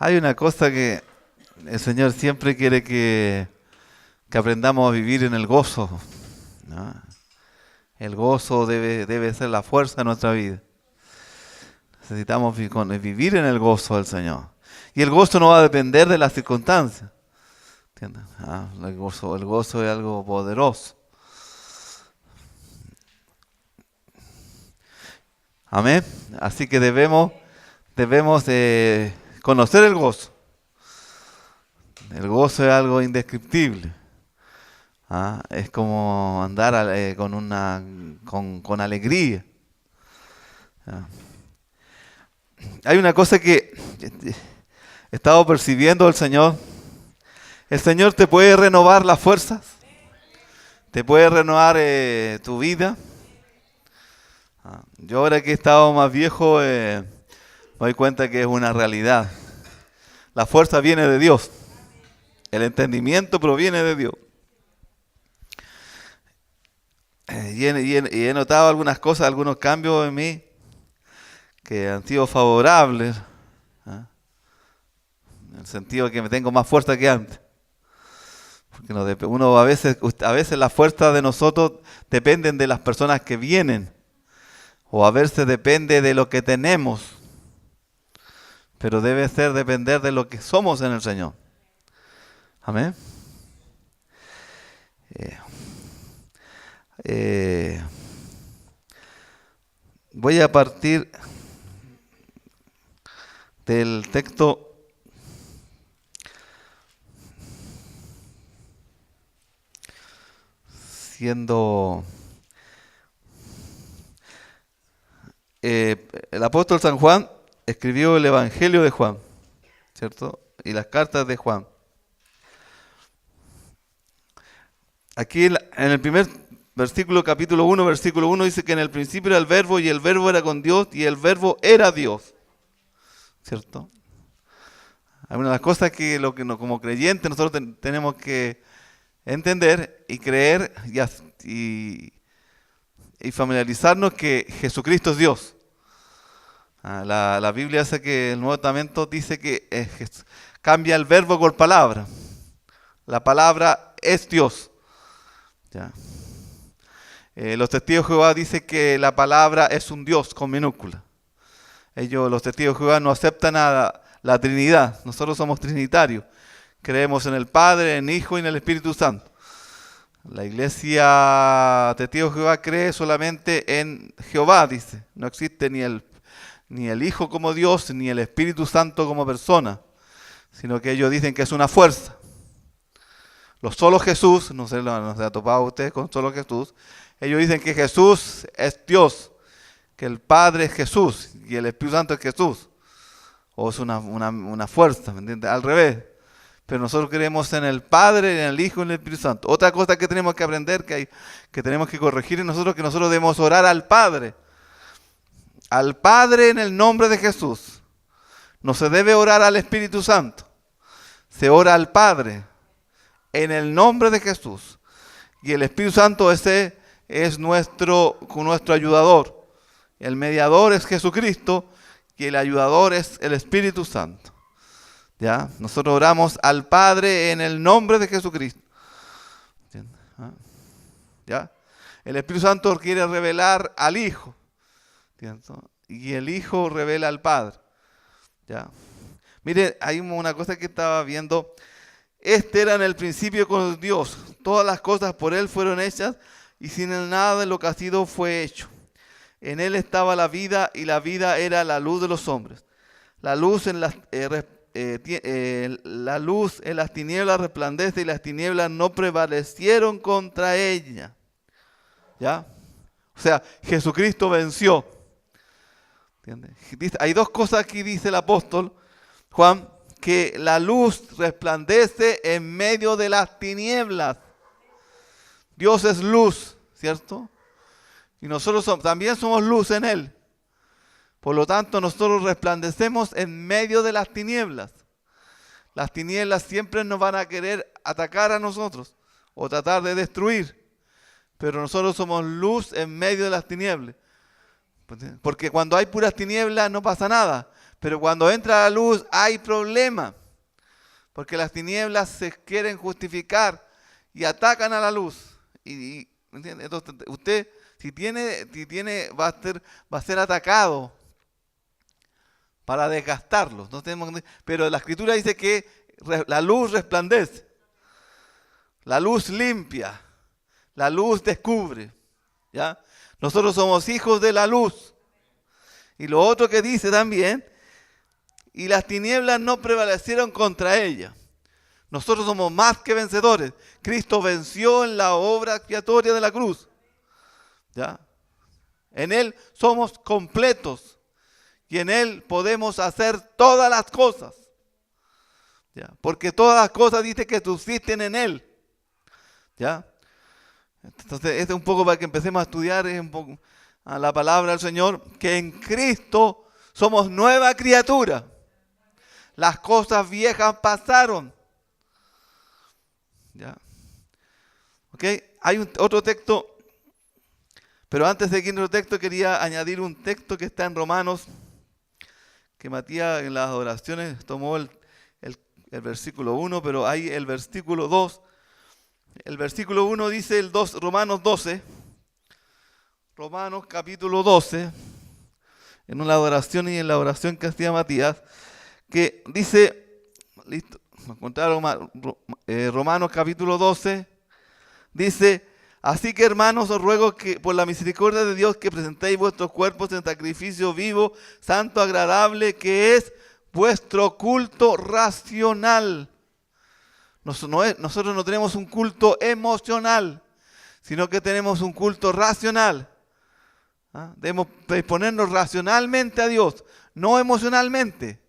Hay una cosa que el Señor siempre quiere que aprendamos a vivir en el gozo, ¿no? El gozo debe ser la fuerza de nuestra vida. Necesitamos vivir en el gozo del Señor. Y el gozo no va a depender de las circunstancias. ¿Entiendes? El gozo es algo poderoso. Amén. Así que debemos conocer el gozo. El gozo es algo indescriptible. Es como andar con alegría. ¿Ah? Hay una cosa que he estado percibiendo del Señor. El Señor te puede renovar las fuerzas, te puede renovar tu vida. Yo ahora que he estado más viejo me doy cuenta que es una realidad. La fuerza viene de Dios, el entendimiento proviene de Dios. Y he notado algunas cosas, algunos cambios en mí que han sido favorables, en el sentido de que me tengo más fuerza que antes. Porque uno a veces las fuerzas de nosotros dependen de las personas que vienen, o a veces depende de lo que tenemos, pero debe ser depender de lo que somos en el Señor. Amén. Voy a partir del texto siendo el apóstol San Juan escribió el Evangelio de Juan, ¿cierto? Y las cartas de Juan. Aquí en el primer versículo, capítulo 1, versículo 1, dice que en el principio era el verbo y el verbo era con Dios y el verbo era Dios, ¿cierto? Hay una de las cosas que como creyentes nosotros tenemos que entender y creer y familiarizarnos que Jesucristo es Dios. La Biblia hace que el Nuevo Testamento dice que cambia el verbo por palabra. La palabra es Dios. ¿Ya? Los testigos de Jehová dicen que la palabra es un Dios con minúscula. Los testigos de Jehová no aceptan a la Trinidad. Nosotros somos trinitarios. Creemos en el Padre, en el Hijo y en el Espíritu Santo. La iglesia Testigos de Jehová cree solamente en Jehová, dice. No existe ni el Hijo como Dios, ni el Espíritu Santo como persona, sino que ellos dicen que es una fuerza. Los solo Jesús, no se ha topado usted con solo Jesús, ellos dicen que Jesús es Dios, que el Padre es Jesús y el Espíritu Santo es Jesús. O es una fuerza, ¿me entiendes? Al revés. Pero nosotros creemos en el Padre, en el Hijo y en el Espíritu Santo. Otra cosa que tenemos que aprender, que tenemos que corregir en nosotros, que nosotros debemos orar al Padre. Al Padre en el nombre de Jesús. No se debe orar al Espíritu Santo. Se ora al Padre en el nombre de Jesús. Y el Espíritu Santo ese es nuestro ayudador. El mediador es Jesucristo y el ayudador es el Espíritu Santo. ¿Ya? Nosotros oramos al Padre en el nombre de Jesucristo. ¿Ya? El Espíritu Santo quiere revelar al Hijo. ¿Cierto? Y el Hijo revela al Padre. ¿Ya? Mire, hay una cosa que estaba viendo. Este era en el principio con Dios. Todas las cosas por Él fueron hechas y sin Él nada de lo que ha sido fue hecho. En Él estaba la vida y la vida era la luz de los hombres. La luz en las tinieblas resplandece y las tinieblas no prevalecieron contra ella. ¿Ya? O sea, Jesucristo venció. ¿Entiendes? Hay dos cosas aquí, dice el apóstol Juan, que la luz resplandece en medio de las tinieblas. Dios es luz, ¿cierto? Y nosotros también somos luz en Él. Por lo tanto, nosotros resplandecemos en medio de las tinieblas. Las tinieblas siempre nos van a querer atacar a nosotros o tratar de destruir. Pero nosotros somos luz en medio de las tinieblas. Porque cuando hay puras tinieblas no pasa nada. Pero cuando entra la luz hay problema, porque las tinieblas se quieren justificar y atacan a la luz. ¿Entiende? Entonces, usted si tiene va a ser atacado para desgastarlos. Pero la Escritura dice que la luz resplandece, la luz limpia, la luz descubre. ¿Ya? Nosotros somos hijos de la luz. Y lo otro que dice también, y las tinieblas no prevalecieron contra ella. Nosotros somos más que vencedores. Cristo venció en la obra expiatoria de la cruz. ¿Ya? En Él somos completos y en Él podemos hacer todas las cosas. ¿Ya? Porque todas las cosas dice que subsisten en Él. ¿Ya? Entonces, este es un poco para que empecemos a estudiar un poco a la palabra del Señor, que en Cristo somos nueva criatura. Las cosas viejas pasaron. ¿Ya? ¿Ok? Hay otro texto, pero antes de ir a otro texto quería añadir un texto que está en Romanos, que Matías en las oraciones tomó el versículo 1, pero hay el versículo 2. El versículo 1 dice Romanos 12, Romanos capítulo 12, en la oración y en la oración que hacía Matías, que dice, listo, me encontraron Romanos capítulo 12, dice: así que, hermanos, os ruego que por la misericordia de Dios que presentéis vuestros cuerpos en sacrificio vivo, santo, agradable, que es vuestro culto racional. Nosotros no tenemos un culto emocional, sino que tenemos un culto racional. Debemos disponernos racionalmente a Dios, no emocionalmente.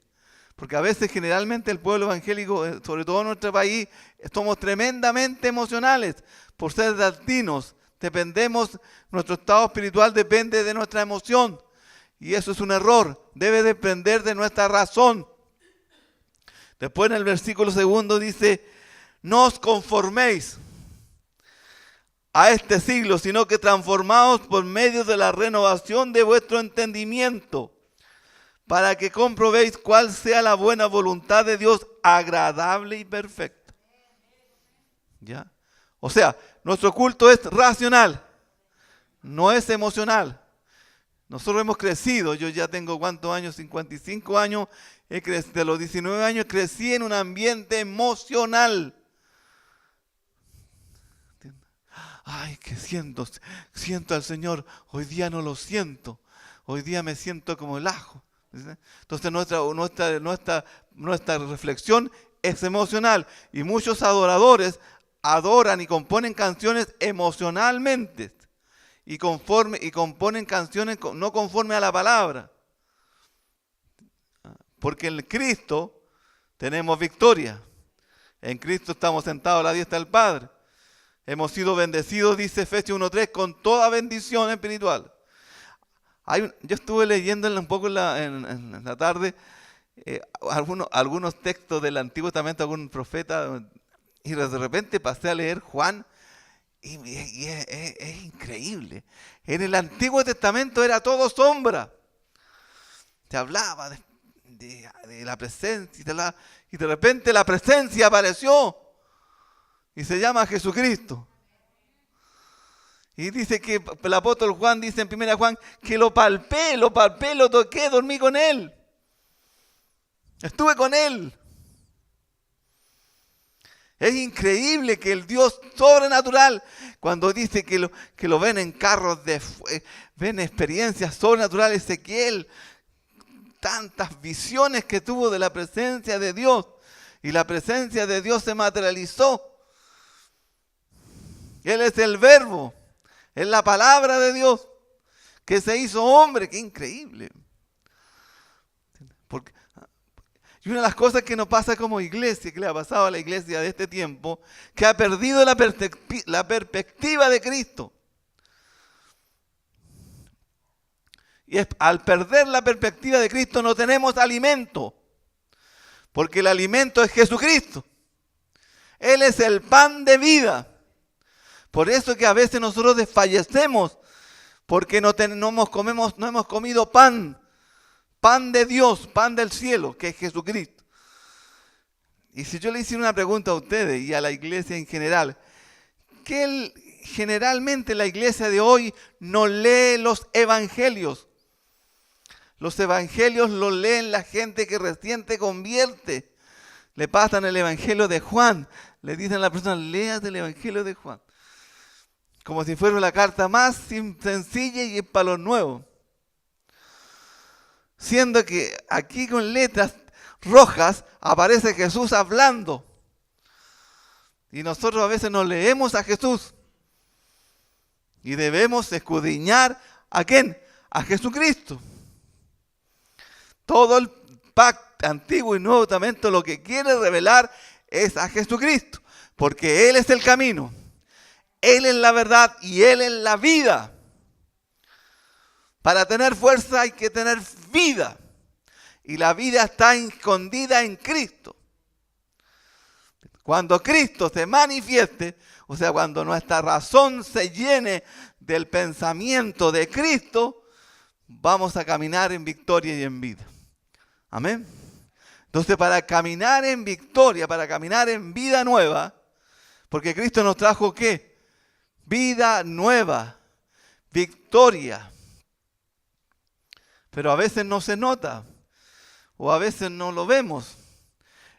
Porque a veces, generalmente, el pueblo evangélico, sobre todo en nuestro país, somos tremendamente emocionales por ser latinos. Nuestro estado espiritual depende de nuestra emoción. Y eso es un error. Debe depender de nuestra razón. Después en el versículo 2 dice: no os conforméis a este siglo, sino que transformaos por medio de la renovación de vuestro entendimiento, para que comprobéis cuál sea la buena voluntad de Dios, agradable y perfecta. ¿Ya? O sea, nuestro culto es racional, no es emocional. Nosotros hemos crecido, yo ya tengo ¿cuántos años? 55 años, de los 19 años crecí en un ambiente emocional. Ay, que siento al Señor, hoy día no lo siento, hoy día me siento como el ajo. Entonces nuestra reflexión es emocional y muchos adoradores adoran y componen canciones emocionalmente y componen canciones no conforme a la palabra, porque en Cristo tenemos victoria, en Cristo estamos sentados a la diestra del Padre, hemos sido bendecidos, dice Efesios 1:3, con toda bendición espiritual. Yo estuve leyendo un poco en la tarde algunos textos del Antiguo Testamento, algún profeta, y de repente pasé a leer Juan, y es increíble. En el Antiguo Testamento era todo sombra. Se hablaba de la presencia, y de repente la presencia apareció, y se llama Jesucristo. Y dice que el apóstol Juan dice en 1 Juan que lo palpé, lo toqué, dormí con él. Estuve con él. Es increíble que el Dios sobrenatural, cuando dice que lo ven en carros ven experiencias sobrenaturales, Ezequiel, tantas visiones que tuvo de la presencia de Dios, y la presencia de Dios se materializó. Él es el Verbo. Es la palabra de Dios que se hizo hombre. ¡Qué increíble! Y una de las cosas que nos pasa como iglesia, que le ha pasado a la iglesia de este tiempo, que ha perdido la perspectiva de Cristo. Y al perder la perspectiva de Cristo no tenemos alimento, porque el alimento es Jesucristo. Él es el pan de vida. Por eso que a veces nosotros desfallecemos, porque no hemos comido pan, pan de Dios, pan del cielo, que es Jesucristo. Y si yo le hiciera una pregunta a ustedes y a la iglesia en general, ¿qué generalmente la iglesia de hoy no lee los evangelios? Los evangelios los leen la gente que recién te convierte. Le pasan el evangelio de Juan. Le dicen a la persona, léate el evangelio de Juan. Como si fuera la carta más sencilla y es para los nuevos. Siendo que aquí con letras rojas aparece Jesús hablando. Y nosotros a veces no leemos a Jesús. Y debemos escudriñar ¿a quién? A Jesucristo. Todo el pacto antiguo y nuevo testamento lo que quiere revelar es a Jesucristo. Porque Él es el camino. Él es la verdad y Él es la vida. Para tener fuerza hay que tener vida. Y la vida está escondida en Cristo. Cuando Cristo se manifieste, o sea, cuando nuestra razón se llene del pensamiento de Cristo, vamos a caminar en victoria y en vida. Amén. Entonces, para caminar en victoria, para caminar en vida nueva, porque Cristo nos trajo ¿qué? Vida nueva, victoria. Pero a veces no se nota, o a veces no lo vemos.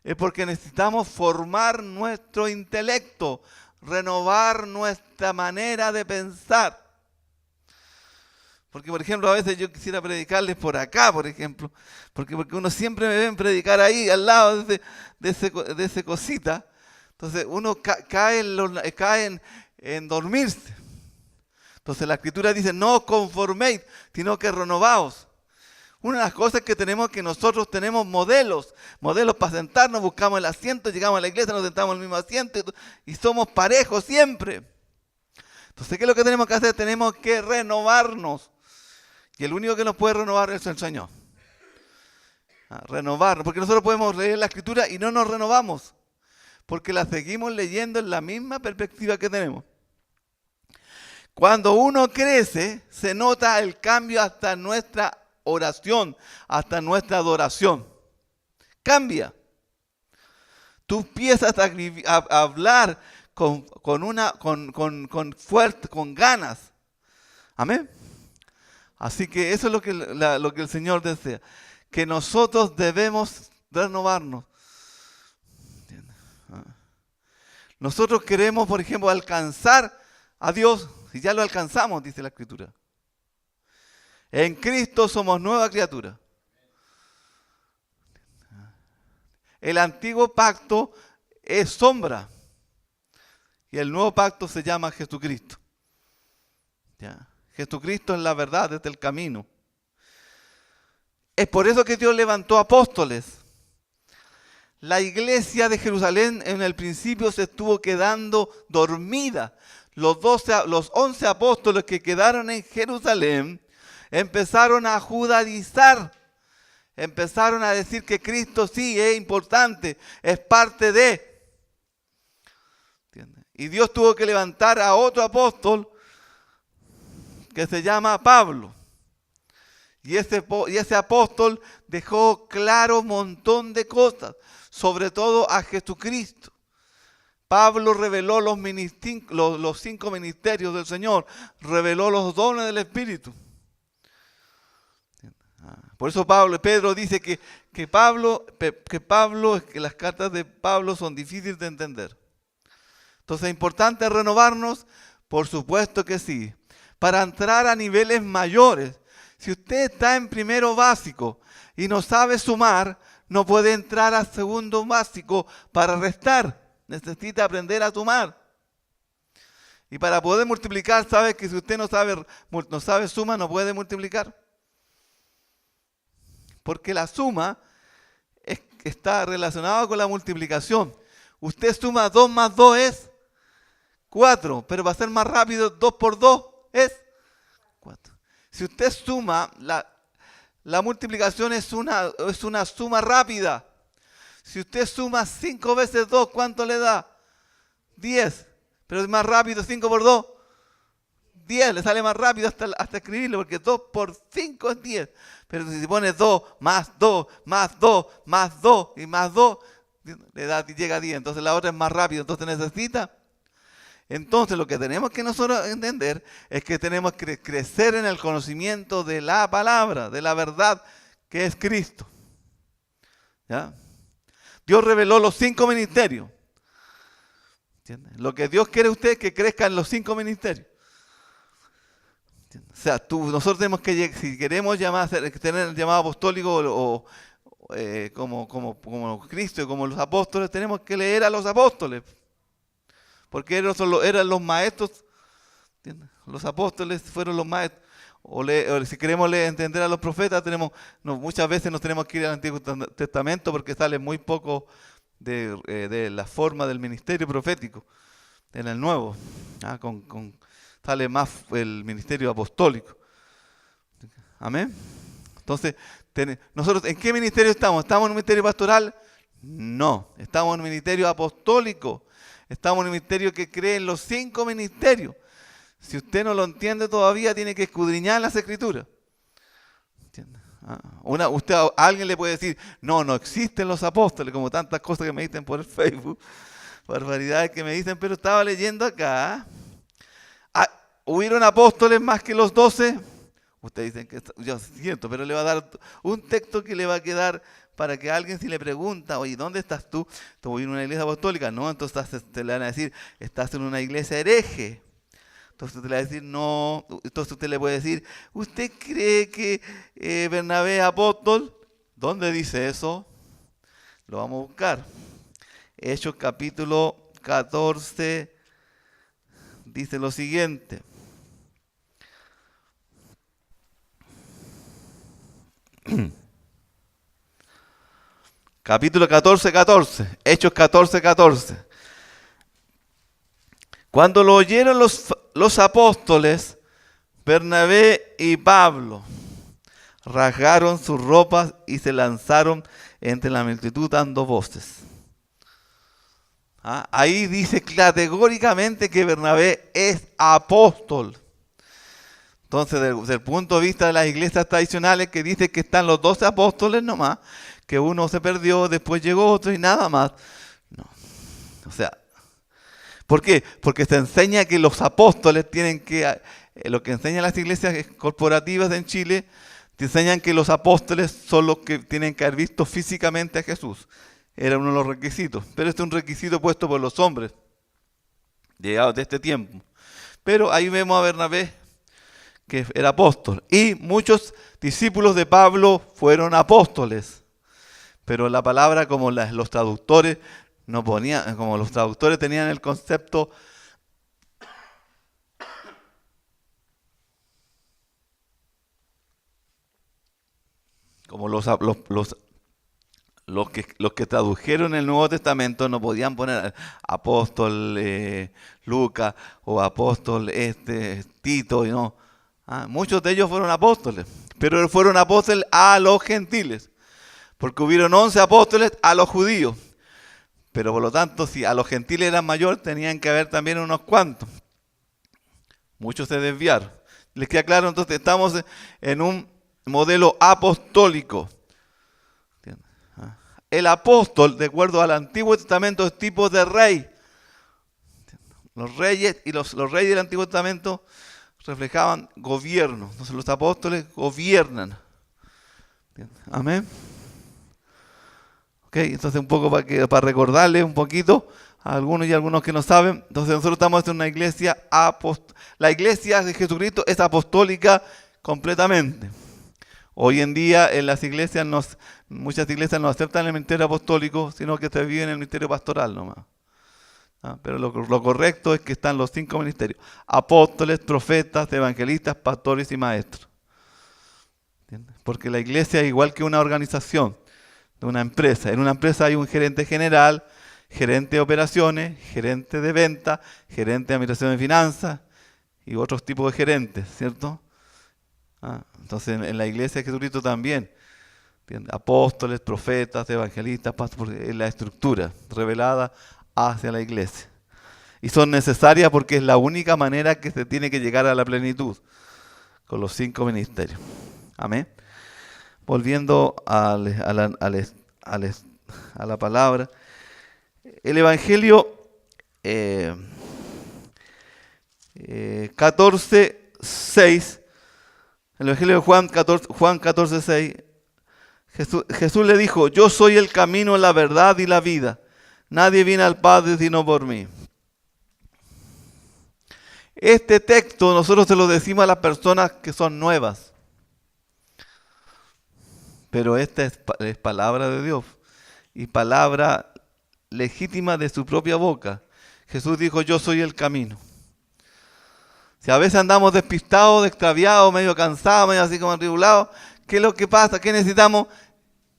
Es porque necesitamos formar nuestro intelecto, renovar nuestra manera de pensar. Porque, por ejemplo, a veces yo quisiera predicarles por acá, por ejemplo, porque uno siempre me ven predicar ahí, al lado de ese cosita. Entonces, uno cae en dormirse. Entonces, la Escritura dice, no os conforméis, sino que renovaos. Una de las cosas que tenemos que nosotros tenemos modelos para sentarnos, buscamos el asiento, llegamos a la iglesia, nos sentamos en el mismo asiento y somos parejos siempre. Entonces, ¿qué es lo que tenemos que hacer? Tenemos que renovarnos. Y el único que nos puede renovar es el Señor. Renovarnos, porque nosotros podemos leer la Escritura y no nos renovamos, porque la seguimos leyendo en la misma perspectiva que tenemos. Cuando uno crece, se nota el cambio hasta nuestra oración, hasta nuestra adoración. Cambia. Tú empiezas a hablar con fuerza, con ganas. Amén. Así que eso es lo que el Señor desea. Que nosotros debemos renovarnos. Nosotros queremos, por ejemplo, alcanzar a Dios. Y ya lo alcanzamos, dice la Escritura. En Cristo somos nueva criatura. El antiguo pacto es sombra. Y el nuevo pacto se llama Jesucristo. ¿Ya? Jesucristo es la verdad, es el camino. Es por eso que Dios levantó apóstoles. La iglesia de Jerusalén en el principio se estuvo quedando dormida. Los 11 apóstoles que quedaron en Jerusalén empezaron a judaizar. Empezaron a decir que Cristo sí es importante, es parte de. ¿Entiendes? Y Dios tuvo que levantar a otro apóstol que se llama Pablo. Y ese apóstol dejó claro un montón de cosas, sobre todo a Jesucristo. Pablo reveló los 5 ministerios del Señor, reveló los dones del Espíritu. Por eso Pedro dice que las cartas de Pablo son difíciles de entender. Entonces, ¿es importante renovarnos? Por supuesto que sí. Para entrar a niveles mayores. Si usted está en primero básico y no sabe sumar, no puede entrar a segundo básico para restar. Necesita aprender a sumar. Y para poder multiplicar, sabe que si usted no sabe suma, no puede multiplicar. Porque la suma está relacionada con la multiplicación. Usted suma 2 más 2 es 4, pero va a ser más rápido, 2 por 2 es 4. Si usted suma, la multiplicación es una suma rápida. Si usted suma 5 veces 2, ¿cuánto le da? 10. Pero es más rápido, 5 por 2, 10 le sale más rápido hasta escribirlo, porque 2 por 5 es 10. Pero si pones 2, más 2, más 2, más 2 y más 2, llega a 10. Entonces la otra es más rápido. Entonces necesita. Entonces lo que tenemos que nosotros entender es que tenemos que crecer en el conocimiento de la palabra, de la verdad que es Cristo. ¿Ya? Dios reveló los 5 ministerios. ¿Entiendes? Lo que Dios quiere usted es que crezca en los 5 ministerios. ¿Entiendes? O sea, nosotros tenemos que, si queremos tener el llamado apostólico como Cristo y como los apóstoles, tenemos que leer a los apóstoles. Porque eran los maestros. ¿Entiendes? Los apóstoles fueron los maestros. O si queremos entender a los profetas, muchas veces nos tenemos que ir al Antiguo Testamento porque sale muy poco de la forma del ministerio profético en el Nuevo. Sale más el ministerio apostólico. Amén. Entonces, nosotros, ¿en qué ministerio estamos? ¿Estamos en un ministerio pastoral? No, estamos en un ministerio apostólico. Estamos en un ministerio que cree en los 5 ministerios. Si usted no lo entiende todavía, tiene que escudriñar las Escrituras. ¿Entiende? Alguien le puede decir, no existen los apóstoles, como tantas cosas que me dicen por el Facebook, barbaridades que me dicen, pero estaba leyendo acá. ¿Hubieron apóstoles más que los 12? Ustedes dicen que yo siento, pero le va a dar un texto que le va a quedar para que alguien, si le pregunta, oye, ¿dónde estás tú? ¿Estoy en una iglesia apostólica? No, entonces te le van a decir, estás en una iglesia hereje. Entonces usted le va a decir, no. Entonces usted le puede decir, ¿usted cree que Bernabé es apóstol? ¿Dónde dice eso? Lo vamos a buscar. Hechos capítulo 14 dice lo siguiente. Capítulo 14. Hechos 14. Cuando lo oyeron los apóstoles, Bernabé y Pablo rasgaron sus ropas y se lanzaron entre la multitud dando voces. Ahí dice categóricamente que Bernabé es apóstol. Entonces, desde el punto de vista de las iglesias tradicionales, que dice que están los 12 apóstoles nomás, que uno se perdió, después llegó otro y nada más. No. O sea, ¿por qué? Porque se enseña que los apóstoles tienen que, lo que enseñan las iglesias corporativas en Chile, te enseñan que los apóstoles son los que tienen que haber visto físicamente a Jesús. Era uno de los requisitos. Pero este es un requisito puesto por los hombres, llegados de este tiempo. Pero ahí vemos a Bernabé, que era apóstol. Y muchos discípulos de Pablo fueron apóstoles. Pero la palabra, como los traductores no ponían, como los traductores tenían el concepto como los que tradujeron el Nuevo Testamento no podían poner apóstol Lucas o apóstol Tito, y no. Muchos de ellos fueron apóstoles, pero fueron apóstoles a los gentiles, porque hubieron 11 apóstoles a los judíos. Pero por lo tanto, si a los gentiles eran mayor, tenían que haber también unos cuantos. Muchos se desviaron. ¿Les queda claro? Entonces estamos en un modelo apostólico. El apóstol, de acuerdo al Antiguo Testamento, es tipo de rey. Los reyes y los reyes del Antiguo Testamento reflejaban gobierno. Entonces los apóstoles gobiernan. Amén. Ok, entonces un poco para recordarles un poquito a algunos y algunos que no saben. Entonces nosotros estamos en una iglesia la iglesia de Jesucristo es apostólica completamente. Hoy en día en las iglesias, muchas iglesias no aceptan el ministerio apostólico, sino que se vive en el ministerio pastoral nomás. Pero lo correcto es que están los 5 ministerios: apóstoles, profetas, evangelistas, pastores y maestros. ¿Entiendes? Porque la iglesia es igual que una organización, de una empresa. En una empresa hay un gerente general, gerente de operaciones, gerente de venta, gerente de administración de finanzas y otros tipos de gerentes, ¿cierto? Entonces en la iglesia de Jesucristo también, ¿entiendes? Apóstoles, profetas, evangelistas, pastores, es la estructura revelada hacia la iglesia. Y son necesarias porque es la única manera que se tiene que llegar a la plenitud, con los 5 ministerios. Amén. Volviendo a la palabra, el Evangelio 14:6, el Evangelio de Juan 14:6, Jesús le dijo: yo soy el camino, la verdad y la vida. Nadie viene al Padre sino por mí. Este texto nosotros se lo decimos a las personas que son nuevas. Pero esta es palabra de Dios y palabra legítima de su propia boca. Jesús dijo: yo soy el camino. Si a veces andamos despistados, extraviados, medio cansados, medio así como atribulados, ¿qué es lo que pasa? ¿Qué necesitamos?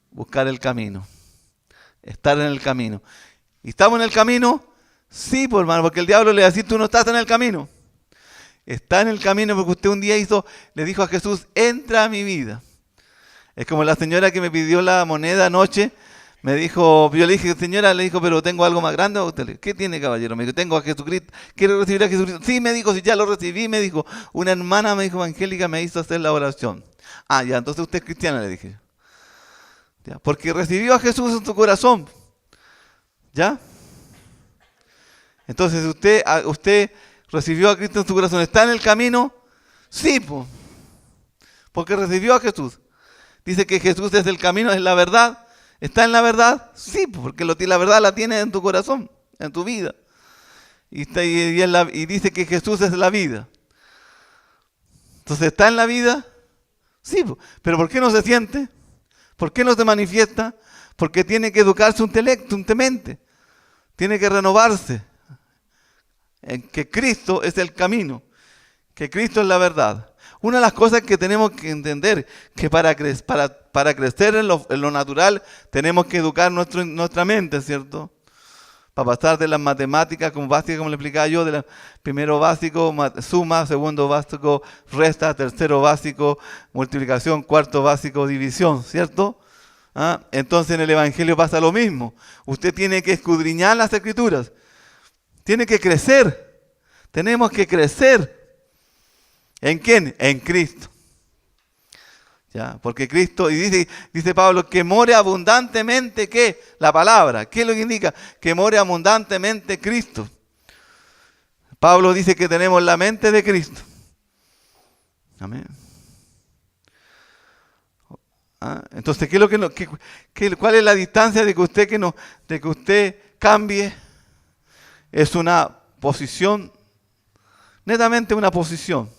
Buscar el camino. Estar en el camino. ¿Y estamos en el camino? Sí, pues, hermano, porque el diablo le va a decir: tú no estás en el camino. Está en el camino porque usted un día le dijo a Jesús: entra a mi vida. Es como la señora que me pidió la moneda anoche. Me dijo, yo le dije: señora, le dijo, pero tengo algo más grande. ¿Qué tiene, caballero? Me dijo: tengo a Jesucristo. ¿Quiere recibir a Jesucristo? Sí, me dijo, si ya lo recibí, me dijo. Una hermana, me dijo, evangélica, me hizo hacer la oración. Ah, ya, entonces usted es cristiana, le dije. Ya, porque recibió a Jesús en su corazón. ¿Ya? Entonces usted recibió a Cristo en su corazón. ¿Está en el camino? Sí, pues. Porque recibió a Jesús. Dice que Jesús es el camino, es la verdad. ¿Está en la verdad? Sí, porque la verdad la tienes en tu corazón, en tu vida. Y dice que Jesús es la vida. Entonces, ¿está en la vida? Sí, pero ¿por qué no se siente? ¿Por qué no se manifiesta? Porque tiene que educarse su intelecto, su mente. Tiene que renovarse. En que Cristo es el camino, que Cristo es la verdad. Una de las cosas que tenemos que entender, que para crecer en lo natural, tenemos que educar nuestra mente, ¿cierto? Para pasar de las matemáticas como básicas, como le explicaba yo, primero básico, suma, segundo básico, resta, tercero básico, multiplicación, cuarto básico, división, ¿cierto? ¿Ah? Entonces en el Evangelio pasa lo mismo. Usted tiene que escudriñar las Escrituras. Tiene que crecer. Tenemos que crecer. ¿En quién? En Cristo. ¿Ya? Porque Cristo, y dice Pablo, que more abundantemente, ¿qué? La palabra. ¿Qué es lo que indica? Que more abundantemente Cristo. Pablo dice que tenemos la mente de Cristo. Amén. ¿Ah? Entonces, ¿qué es lo ¿cuál es la distancia de que usted cambie? Es una posición, netamente una posición.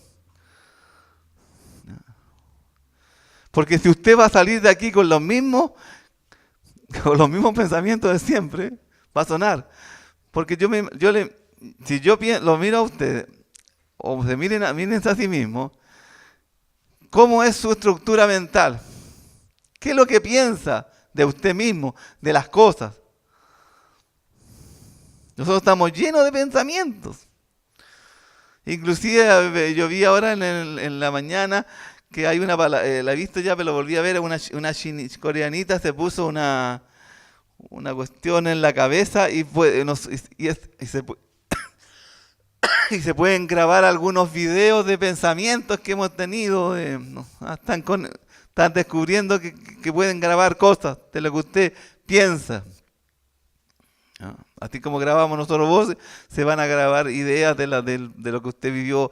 Porque si usted va a salir de aquí con los mismos pensamientos de siempre, va a sonar. Porque si yo lo miro a usted, o se mírense a sí mismos, ¿cómo es su estructura mental? ¿Qué es lo que piensa de usted mismo, de las cosas? Nosotros estamos llenos de pensamientos. Inclusive yo vi ahora en la mañana que hay una palabra, la he visto ya, pero lo volví a ver, una coreanita se puso una cuestión en la cabeza y se pueden grabar algunos videos de pensamientos que hemos tenido. Están descubriendo que pueden grabar cosas de lo que usted piensa. Así como grabamos nosotros voces, se van a grabar ideas de lo que usted vivió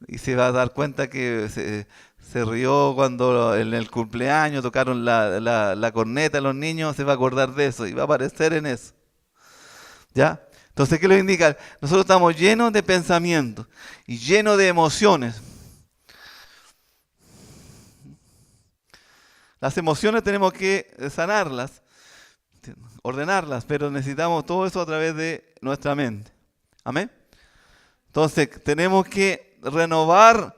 y se va a dar cuenta que se rió cuando en el cumpleaños tocaron la corneta a los niños, se va a acordar de eso y va a aparecer en eso. ¿Ya? Entonces, ¿qué lo indica? Nosotros estamos llenos de pensamientos y llenos de emociones. Las emociones tenemos que sanarlas, ordenarlas, pero necesitamos todo eso a través de nuestra mente. ¿Amén? Entonces, tenemos que renovar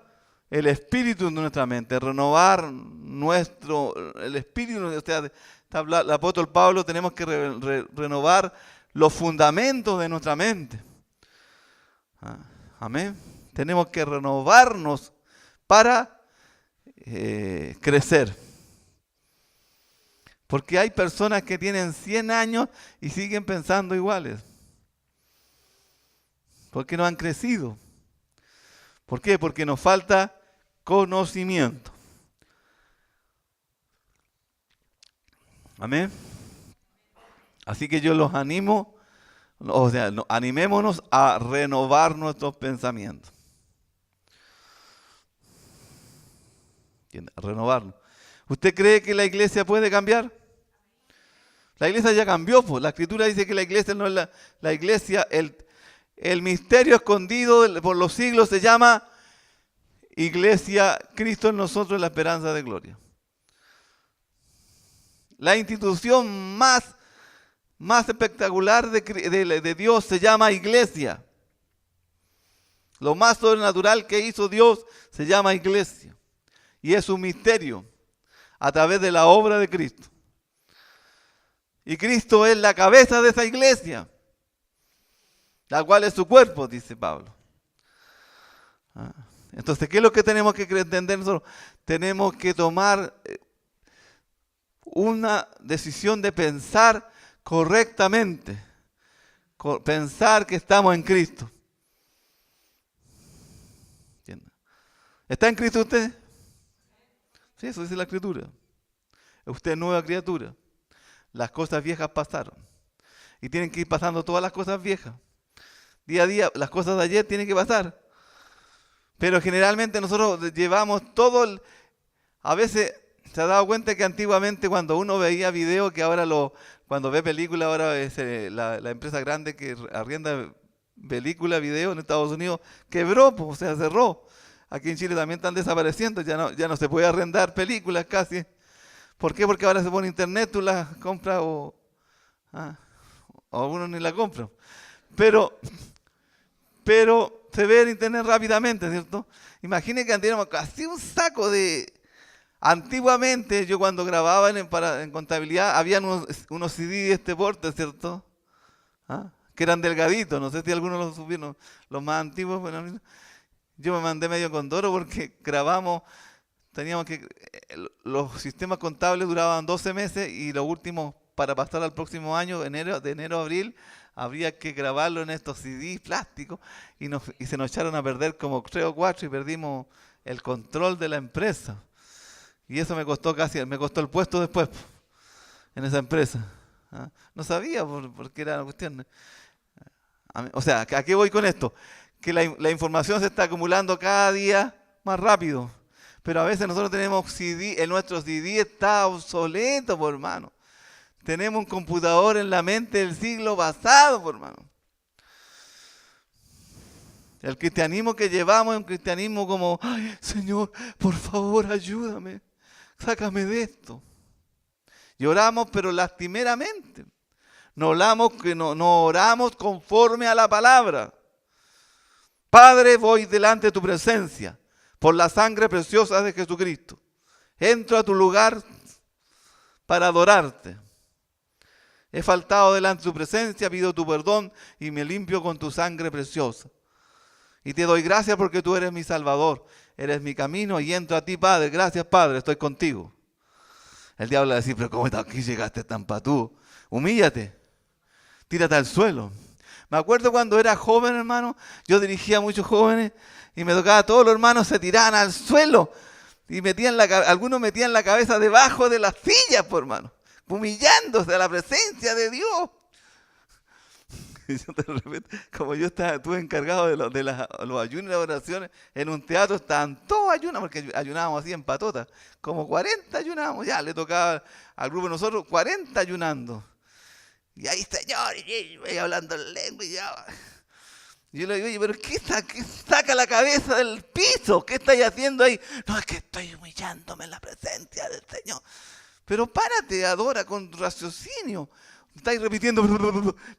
el espíritu de nuestra mente, renovar el espíritu. O sea, el apóstol Pablo, tenemos que renovar los fundamentos de nuestra mente. Amén. Tenemos que renovarnos para crecer. Porque hay personas que tienen 100 años y siguen pensando iguales. Porque no han crecido. ¿Por qué? Porque nos falta conocimiento. Amén. Así que yo los animo, o sea, animémonos a renovar nuestros pensamientos. A renovarnos. ¿Usted cree que la iglesia puede cambiar? La iglesia ya cambió, pues. La Escritura dice que la iglesia no es la iglesia, el misterio escondido por los siglos se llama Iglesia, Cristo en nosotros, la esperanza de gloria. La institución más espectacular de Dios se llama iglesia. Lo más sobrenatural que hizo Dios se llama iglesia. Y es un misterio a través de la obra de Cristo. Y Cristo es la cabeza de esa iglesia, la cual es su cuerpo, dice Pablo. Entonces, ¿qué es lo que tenemos que entender nosotros? Tenemos que tomar una decisión de pensar correctamente. Pensar que estamos en Cristo. ¿Entienden? ¿Está en Cristo usted? Sí, eso dice la Escritura. Usted es nueva criatura. Las cosas viejas pasaron. Y tienen que ir pasando todas las cosas viejas. Día a día, las cosas de ayer tienen que pasar. Pero generalmente nosotros llevamos todo. A veces se ha dado cuenta que antiguamente cuando uno veía video, que ahora cuando ve película, ahora es la empresa grande que arrienda película, video en Estados Unidos, quebró, pues, o sea, cerró. Aquí en Chile también están desapareciendo, ya no se puede arrendar películas casi. ¿Por qué? Porque ahora se pone internet, tú las compras o algunos ni la compran. Pero se ve en internet rápidamente, ¿cierto? Imagine que antes casi un saco de... Antiguamente, yo cuando grababa en contabilidad, habían unos CD de este porte, ¿cierto? Que eran delgaditos, no sé si algunos los subieron, los más antiguos. Bueno, yo me mandé medio condoro porque grabamos, los sistemas contables duraban 12 meses y los últimos, para pasar al próximo año, de enero a abril, habría que grabarlo en estos CDs plásticos y se nos echaron a perder como 3 o 4 y perdimos el control de la empresa. Y eso me costó el puesto después en esa empresa. No sabía porque era una cuestión. O sea, ¿a qué voy con esto? Que la información se está acumulando cada día más rápido. Pero a veces nosotros tenemos CD, nuestro CD está obsoleto, por hermano. Tenemos un computador en la mente del siglo pasado, por hermano. El cristianismo que llevamos es un cristianismo como, ay, Señor, por favor, ayúdame, sácame de esto. Y oramos, pero lastimeramente. No oramos conforme a la palabra. Padre, voy delante de tu presencia por la sangre preciosa de Jesucristo. Entro a tu lugar para adorarte. He faltado delante de tu presencia, pido tu perdón y me limpio con tu sangre preciosa. Y te doy gracias porque tú eres mi Salvador, eres mi camino y entro a ti, Padre. Gracias, Padre, estoy contigo. El diablo va a decir, pero ¿cómo aquí llegaste tan patúo? Humíllate, tírate al suelo. Me acuerdo cuando era joven, hermano, yo dirigía a muchos jóvenes y me tocaba, todos los hermanos se tiraban al suelo y algunos metían la cabeza debajo de las sillas, por hermano, humillándose a la presencia de Dios. Y yo de repente, como yo estuve encargado de los ayunos y las oraciones, en un teatro estaban todos ayunos, porque ayunábamos así en patota, como 40 ayunábamos, ya le tocaba al grupo de nosotros 40 ayunando. Y ahí, Señor, y hablando en lengua y ya. Y yo le digo, oye, pero ¿qué saca la cabeza del piso? ¿Qué estáis haciendo ahí? No, es que estoy humillándome en la presencia del Señor. Pero párate, adora con raciocinio. Estáis repitiendo,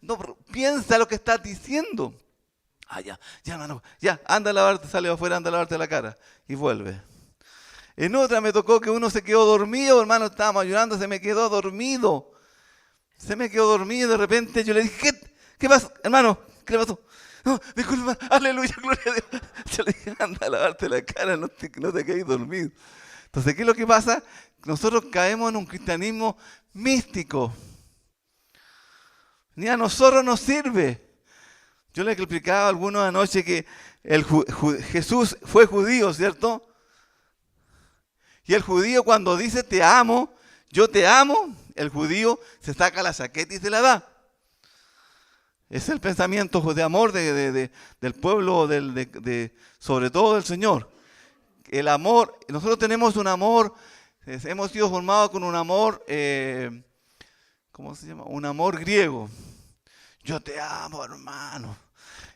no, piensa lo que estás diciendo. Ya, hermano, ya, anda a lavarte, sale afuera, anda a lavarte la cara. Y vuelve. En otra me tocó que uno se quedó dormido, hermano, estábamos ayunando, se me quedó dormido. Y de repente yo le dije, ¿qué pasa, hermano? ¿Qué le pasó? No, disculpa, aleluya, gloria a Dios. Yo le dije, anda a lavarte la cara, no te quedes dormido. Entonces, ¿qué es lo que pasa? Nosotros caemos en un cristianismo místico. Ni a nosotros nos sirve. Yo les explicaba a algunos anoche que Jesús fue judío, ¿cierto? Y el judío cuando dice te amo, yo te amo, el judío se saca la chaqueta y se la da. Es el pensamiento de amor del pueblo, sobre todo del Señor. El amor, nosotros tenemos un amor, hemos sido formados con un amor, ¿cómo se llama? Un amor griego. Yo te amo, hermano.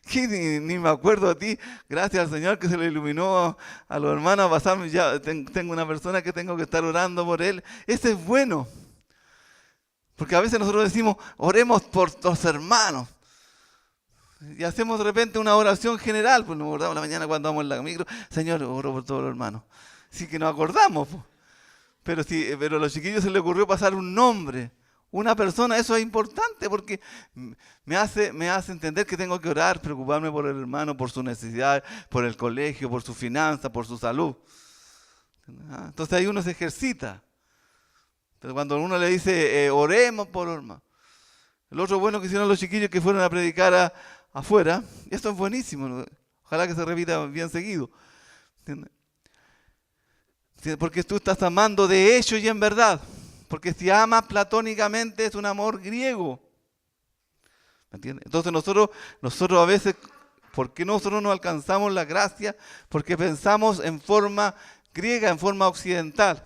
Que ni me acuerdo a ti, gracias al Señor que se le iluminó a los hermanos a pasarme. Ya tengo una persona que tengo que estar orando por él. Ese es bueno. Porque a veces nosotros decimos, oremos por los hermanos. Y hacemos de repente una oración general, pues nos acordamos la mañana cuando vamos en la micro, Señor, oro por todos los hermanos. Sí que nos acordamos, pues. Pero a los chiquillos se les ocurrió pasar un nombre, una persona. Eso es importante porque me hace entender que tengo que orar, preocuparme por el hermano, por su necesidad, por el colegio, por su finanza, por su salud. Entonces ahí uno se ejercita. Entonces cuando uno le dice, oremos por los hermanos. El otro bueno que hicieron los chiquillos que fueron a predicar afuera, y esto es buenísimo, ojalá que se repita bien seguido. ¿Entiendes? Porque tú estás amando de hecho y en verdad. Porque si amas platónicamente es un amor griego. ¿Me entiendes? Entonces nosotros a veces, ¿por qué nosotros no alcanzamos la gracia? Porque pensamos en forma griega, en forma occidental.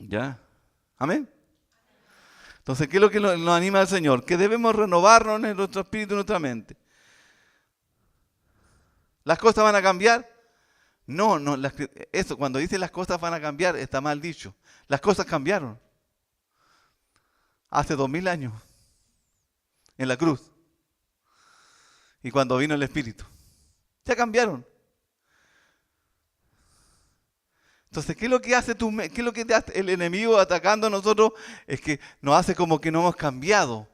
¿Ya? ¿Amén? Entonces, ¿qué es lo que nos anima al Señor? Que debemos renovarnos en nuestro espíritu y nuestra mente. ¿Las cosas van a cambiar? No, eso, cuando dice las cosas van a cambiar, está mal dicho. Las cosas cambiaron. Hace 2000 años. En la cruz. Y cuando vino el Espíritu. Ya cambiaron. Entonces, ¿qué es lo que hace qué es lo que te hace el enemigo atacando a nosotros? Es que nos hace como que no hemos cambiado.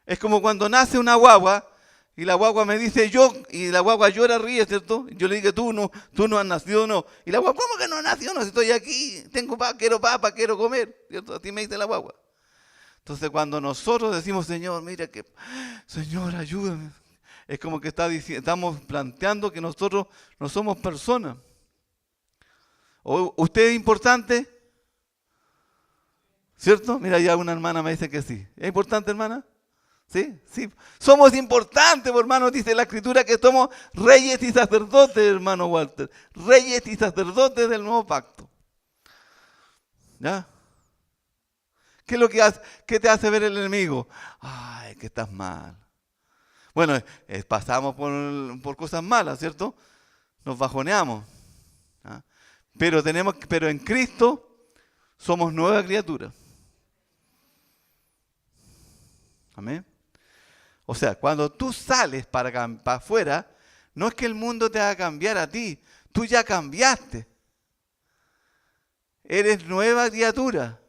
Es como cuando nace una guagua y la guagua me dice yo, y la guagua llora, ríe, ¿cierto? Yo le digo, tú no has nacido, no. Y la guagua, ¿cómo que no has nacido? No, si estoy aquí, quiero papa, quiero comer, ¿cierto? Así me dice la guagua. Entonces, cuando nosotros decimos, Señor, mira que, Señor, ayúdame. Es como que estamos planteando que nosotros no somos personas. ¿Usted es importante? ¿Cierto? Mira, ya una hermana me dice que sí. ¿Es importante, hermana? ¿Sí? Sí. Somos importantes, hermano. Dice la Escritura que somos reyes y sacerdotes, hermano Walter. Reyes y sacerdotes del nuevo pacto. ¿Ya? ¿Qué es lo que hace? ¿Qué te hace ver el enemigo? Ay, que estás mal. Bueno, pasamos por cosas malas, ¿cierto? Nos bajoneamos. ¿Ah? Pero en Cristo somos nueva criatura. Amén. O sea, cuando tú sales para afuera, no es que el mundo te haga cambiar a ti. Tú ya cambiaste. Eres nueva criatura.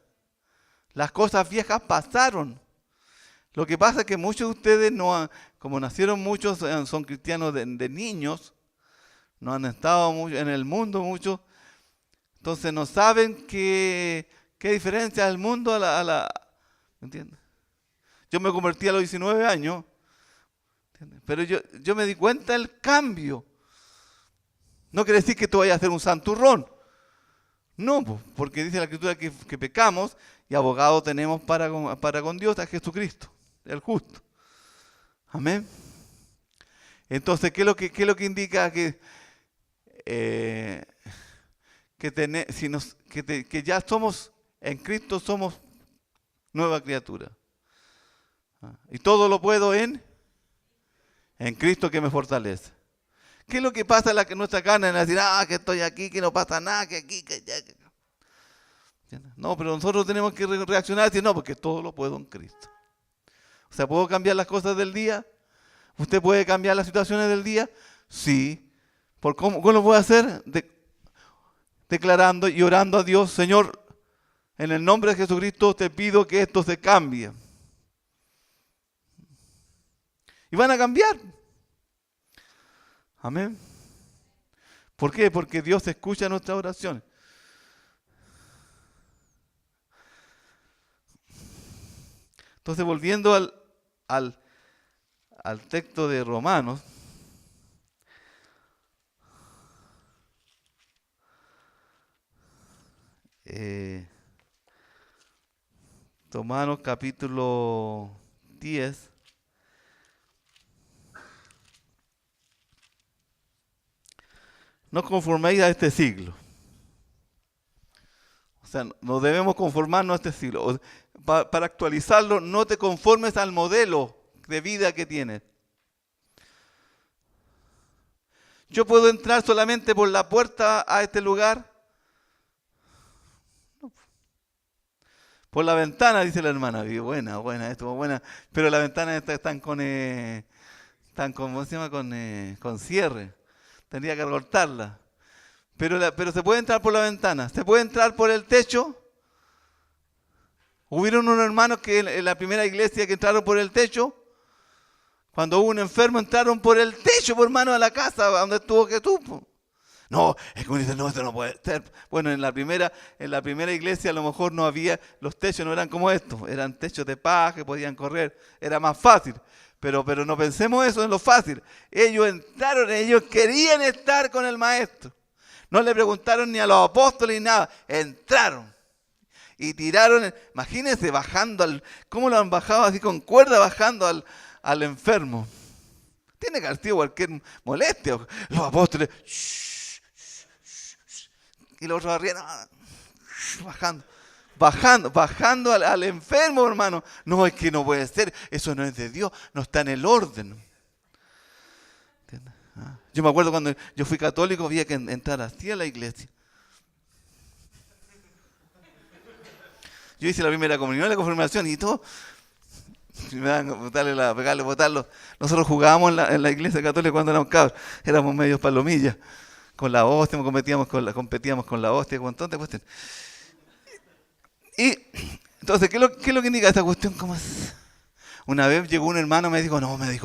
Las cosas viejas pasaron. Lo que pasa es que muchos de ustedes como nacieron muchos, son cristianos de niños, no han estado mucho en el mundo mucho, entonces no saben qué diferencia el mundo ¿me entiendes? Yo me convertí a los 19 años, ¿entiendes? Pero yo me di cuenta del cambio. No quiere decir que tú vayas a hacer un santurrón. No, porque dice la Escritura que pecamos y abogado tenemos para con Dios a Jesucristo, el justo. Amén. Entonces, ¿qué es lo que indica que ya somos en Cristo, somos nueva criatura? Y todo lo puedo en Cristo que me fortalece. ¿Qué es lo que pasa en nuestra carne? En decir, que estoy aquí, que no pasa nada, que aquí, que allá. No, pero nosotros tenemos que reaccionar y decir, no, porque todo lo puedo en Cristo. O sea, ¿puedo cambiar las cosas del día? ¿Usted puede cambiar las situaciones del día? Sí. ¿Cómo lo puede hacer? Declarando y orando a Dios, Señor, en el nombre de Jesucristo te pido que esto se cambie. Y van a cambiar. Amén. ¿Por qué? Porque Dios escucha nuestras oraciones. Entonces, volviendo al texto de Romanos, eh, Romanos capítulo 10, no conforméis a este siglo. O sea, no debemos conformarnos a este siglo. Para actualizarlo, no te conformes al modelo de vida que tienes. ¿Yo puedo entrar solamente por la puerta a este lugar? Por la ventana, dice la hermana. Y buena, estuvo buena. Pero las ventanas están con, ¿cómo se llama? Con cierre. Tendría que cortarla. Pero se puede entrar por la ventana. Se puede entrar por el techo. Hubieron unos hermanos que en la primera iglesia que entraron por el techo. Cuando hubo un enfermo entraron por el techo, por hermano, a la casa donde estuvo Jesús. No, es que uno dice, no, esto no puede ser. Bueno, en la primera iglesia a lo mejor no había, los techos no eran como estos, eran techos de paja que podían correr, era más fácil. Pero no pensemos eso en lo fácil. Ellos entraron, ellos querían estar con el maestro. No le preguntaron ni a los apóstoles ni nada, entraron. Y tiraron, imagínense, bajando, ¿cómo lo han bajado así con cuerda, bajando al enfermo? Tiene que haber sido cualquier molestia. Los apóstoles, y los otros arriba, bajando al enfermo, hermano. No, es que no puede ser, eso no es de Dios, no está en el orden. Yo me acuerdo cuando yo fui católico, había que entrar así a la iglesia. Yo hice la primera comunión, la confirmación y todo. Me dan pegarle, botarlo. Nosotros jugábamos en la iglesia católica cuando éramos cabros. Éramos medios palomillas. Con la hostia, competíamos con la hostia, con toda esta cuestión. Y entonces, ¿qué es lo que indica esta cuestión? ¿Cómo es? Una vez llegó un hermano y me dijo,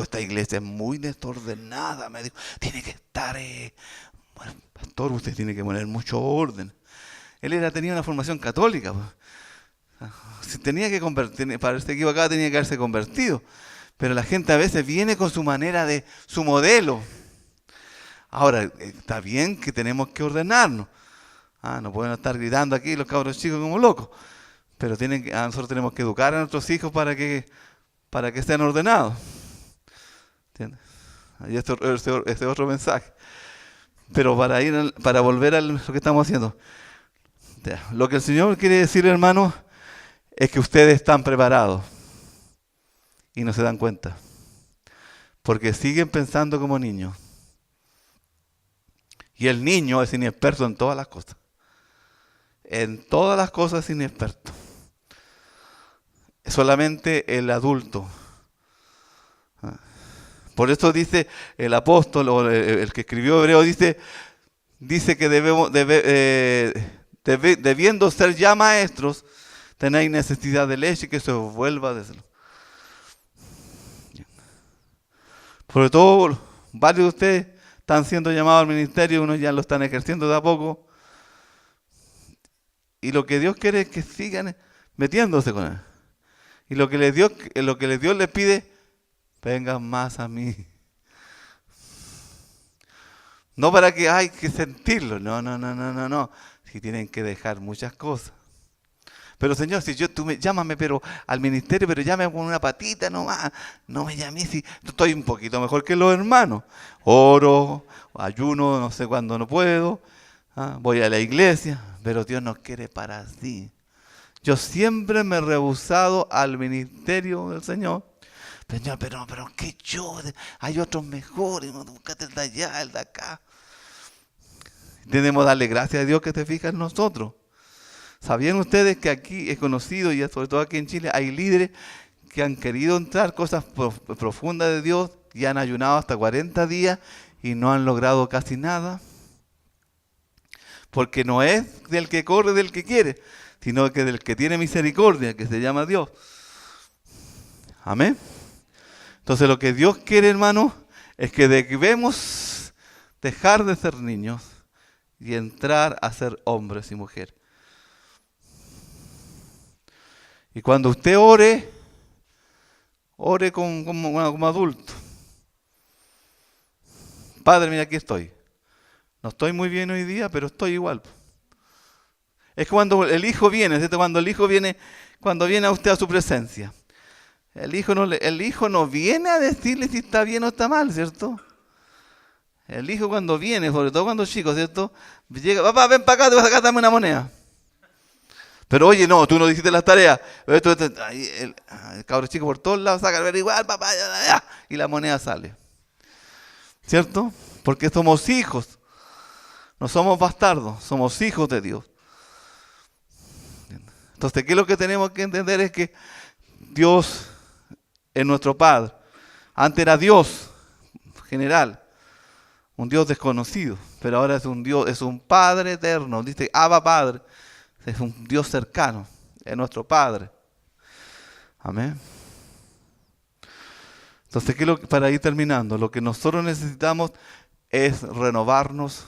esta iglesia es muy desordenada. Me dijo, tiene que estar, bueno, pastor, usted tiene que poner mucho orden. Él tenía una formación católica, pues. Se tenía que convertir, para estar equivocado tenía que haberse convertido. Pero la gente a veces viene con su manera su modelo. Ahora, está bien que tenemos que ordenarnos. No pueden estar gritando aquí los cabros chicos como locos. Pero nosotros tenemos que educar a nuestros hijos para que sean ordenados. ¿Entiendes? Y este es otro mensaje. Pero para volver a lo que estamos haciendo. Lo que el Señor quiere decir, hermanos, es que ustedes están preparados y no se dan cuenta, porque siguen pensando como niños. Y el niño es inexperto en todas las cosas. En todas las cosas es inexperto. Solamente el adulto. Por eso dice el apóstol, o el que escribió Hebreo, dice que debiendo ser ya maestros, tenéis necesidad de leche que se os vuelva de celo. Sobre todo, varios de ustedes están siendo llamados al ministerio, unos ya lo están ejerciendo de a poco. Y lo que Dios quiere es que sigan metiéndose con Él. Y lo que Dios les pide, vengan más a mí. No para que hay que sentirlo, no. Si tienen que dejar muchas cosas. Pero Señor, si llámame pero al ministerio, pero llámame con una patita nomás. No me llames si estoy un poquito mejor que los hermanos. Oro, ayuno, no sé cuándo no puedo. Voy a la iglesia, pero Dios nos quiere para sí. Yo siempre me he rehusado al ministerio del Señor. Señor, pero que hay otros mejores, búscate el de allá, el de acá. Tenemos que darle gracias a Dios que se fija en nosotros. ¿Sabían ustedes que aquí he conocido, y sobre todo aquí en Chile, hay líderes que han querido entrar cosas profundas de Dios y han ayunado hasta 40 días y no han logrado casi nada? Porque no es del que corre, del que quiere, sino que del que tiene misericordia, que se llama Dios. Amén. Entonces lo que Dios quiere, hermano, es que debemos dejar de ser niños y entrar a ser hombres y mujeres. Y cuando usted ore, ore como adulto. Padre, mira, aquí estoy. No estoy muy bien hoy día, pero estoy igual. Es cuando el hijo viene, ¿cierto? Cuando viene a usted a su presencia. El hijo no viene a decirle si está bien o está mal, ¿cierto? El hijo cuando viene, sobre todo cuando es chico, ¿cierto? Llega, papá, ven para acá, te vas a sacar, dame una moneda. Pero oye, no, tú no hiciste las tareas. El cabro chico por todos lados saca, pero igual, papá, y la moneda sale. ¿Cierto? Porque somos hijos. No somos bastardos, somos hijos de Dios. Entonces, ¿qué es lo que tenemos que entender? Es que Dios es nuestro Padre. Antes era Dios general, un Dios desconocido, pero ahora es un Dios, es un Padre eterno. Dice, Abba Padre, es un Dios cercano, es nuestro Padre. Amén. Entonces, para ir terminando, lo que nosotros necesitamos es renovarnos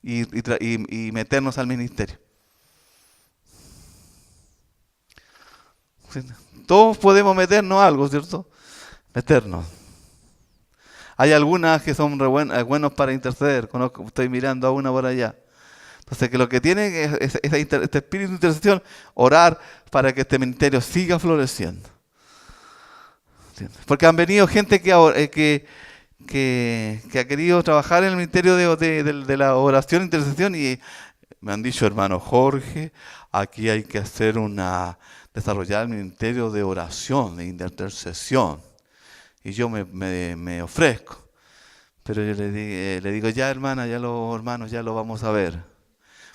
y meternos al ministerio. Todos podemos meternos a algo, ¿cierto? Meternos. Hay algunas que son buenos para interceder. Estoy mirando a una por allá. Entonces, que lo que tiene es este espíritu de intercesión, orar para que este ministerio siga floreciendo. ¿Entiendes? Porque han venido gente que ha querido trabajar en el ministerio de la oración e intercesión y me han dicho, hermano Jorge, aquí hay que desarrollar el ministerio de oración, de intercesión. Y yo me ofrezco. Pero yo le digo, ya hermana, ya los hermanos, ya lo vamos a ver.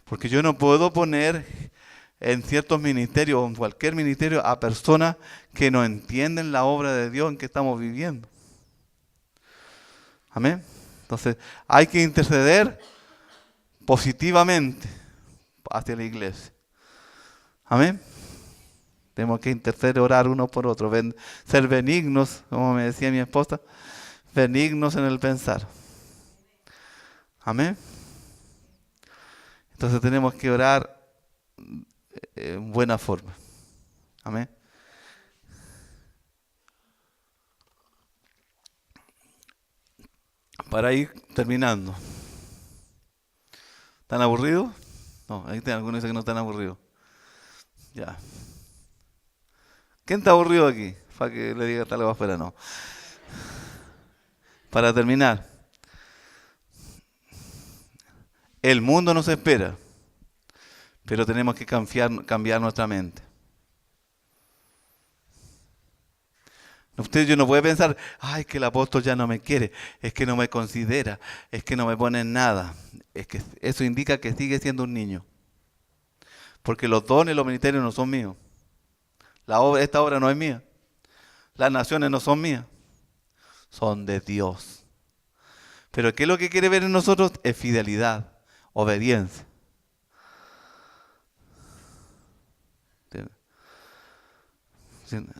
Porque yo no puedo poner en ciertos ministerios o en cualquier ministerio a personas que no entienden la obra de Dios en que estamos viviendo. Amén. Entonces, hay que interceder positivamente hacia la iglesia. Amén. Tenemos que interceder, orar uno por otro, ser benignos, como me decía mi esposa, benignos en el pensar. Amén. Entonces tenemos que orar en buena forma. Amén. Para ir terminando. ¿Están aburridos? No, ahí algunos dicen que no están aburridos. Ya. ¿Quién está aburrido aquí? Para que le diga tal vez afuera, no. Para terminar. El mundo nos espera, pero tenemos que cambiar nuestra mente. Yo no puede pensar, ay, que el apóstol ya no me quiere, es que no me considera, es que no me pone en nada. Es que eso indica que sigue siendo un niño. Porque los dones, los ministerios no son míos. Esta obra no es mía. Las naciones no son mías. Son de Dios. Pero ¿qué es lo que quiere ver en nosotros? Es fidelidad, obediencia.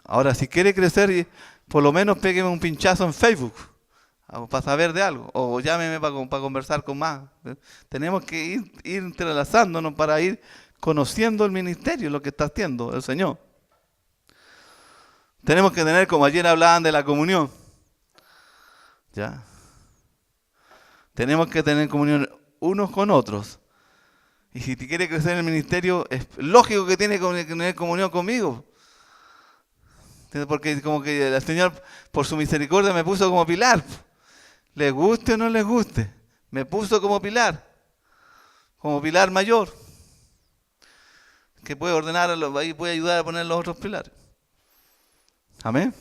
Ahora, si quiere crecer, por lo menos pégueme un pinchazo en Facebook para saber de algo. O llámeme para conversar con más. Tenemos que ir entrelazándonos para ir conociendo el ministerio, lo que está haciendo el Señor. Tenemos que tener, como ayer hablaban de la comunión. ¿Ya? Tenemos que tener comunión unos con otros. Y si te quiere crecer en el ministerio, es lógico que tiene que tener comunión conmigo. Porque como que el Señor, por su misericordia, me puso como pilar. Le guste o no le guste, me puso como pilar mayor, que puede ordenar, ahí puede ayudar a poner los otros pilares. Amén.